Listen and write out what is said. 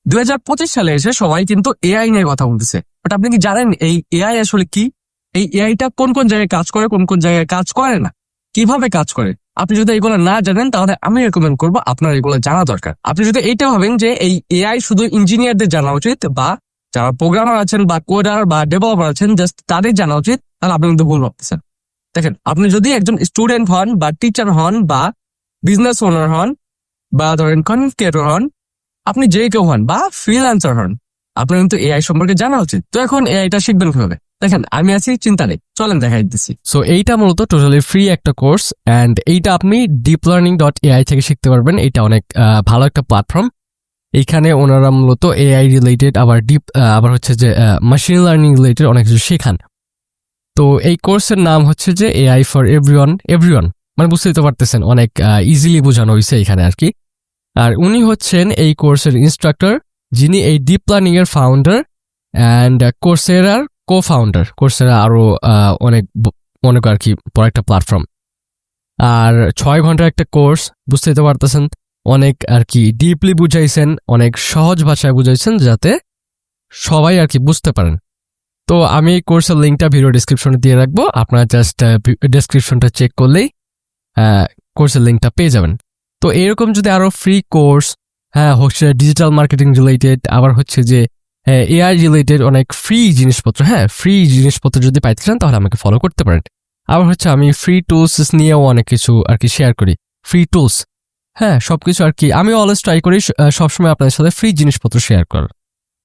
2025 সালে এসে সবাই কিন্তু এআই নিয়ে কথা বলতেছে, বাট আপনি কি জানেন এই এআই আসলে কি? এই এআইটা কোন কোন জায়গায় কাজ করে, কোন কোন জায়গায় কাজ করে না, কিভাবে কাজ করে? আপনি যদি এগুলো না জানেন তাহলে আমি রেকমেন্ড করবো আপনার এগুলো জানা দরকার। আপনি যদি এইটা ভাবেন যে এই এআই শুধু ইঞ্জিনিয়ারদের জানা উচিত বা যারা প্রোগ্রামার আছেন বা কোডার বা ডেভেলপার আছেন জাস্ট তাদের জানা উচিত, তাহলে আপনি কিন্তু ভুল ভাবতেছেন। দেখেন, আপনি যদি একজন স্টুডেন্ট হন বা টিচার হন বা বিজনেস ওনার হন বা ধরেন কন্টেন্ট ক্রিয়েটর হন, আপনি যে কেউ হন বা ফ্রিল্যান্সার হন, আপনার কিন্তু এআই সম্পর্কে জানা উচিত। তো এখন এআইটা শিখবেন কিভাবে? দেখেন, আমি আছি, চিন্তা নেই, চলেন দেখাই দিচ্ছি। সো এইটা মূলত টোটালি ফ্রি একটা কোর্স, অ্যান্ড এইটা আপনি deeplearning.ai থেকে শিখতে পারবেন। এটা অনেক ভালো একটা প্ল্যাটফর্ম। এইখানে ওনারা মূলত এআই রিলেটেড আবার হচ্ছে যে মেশিন লার্নিং রিলেটেড অনেক কিছু শেখান। তো এই কোর্সের নাম হচ্ছে যে এআই ফর এভরিওয়ান, মানে বুঝতেই তো পারতেছেন, অনেক ইজিলি বোঝানো হয়েছে এখানে আর কি। আর উনি হচ্ছেন এই কোর্সের ইনস্ট্রাক্টর, যিনি এই ডিপ লার্নিং এর ফাউন্ডার অ্যান্ড কোর্সেরার কো-ফাউন্ডার। কোর্সেরা আরো অনেক আর কি বড় একটা প্ল্যাটফর্ম। আর 6 ঘন্টার একটা কোর্স, বুঝতেই তো পারতেছেন, অনেক আর কি ডিপলি বুঝাইছেন, অনেক সহজ ভাষায় বুঝাইছেন যাতে সবাই আর কি বুঝতে পারেন। তো আমি এই কোর্সের লিঙ্কটা ভিডিও ডিসক্রিপশনে দিয়ে রাখবো, আপনারা জাস্ট ডেসক্রিপশনটা চেক করলেই কোর্সের লিঙ্কটা পেয়ে যাবেন। তো এরকম যদি আরো ফ্রি কোর্স, হচ্ছে ডিজিটাল মার্কেটিং রিলেটেড, আবার হচ্ছে যে এআই রিলেটেড অনেক ফ্রি জিনিসপত্র যদি পাইতে চান তাহলে আমাকে ফলো করতে পারেন। আবার হচ্ছে আমি ফ্রি টুলস নিয়েও অনেক কিছু আর কি শেয়ার করি, ফ্রি টুলস, সবকিছু আর কি আমি অলওয়েজ ট্রাই করি সবসময় আপনাদের সাথে ফ্রি জিনিসপত্র শেয়ার করার।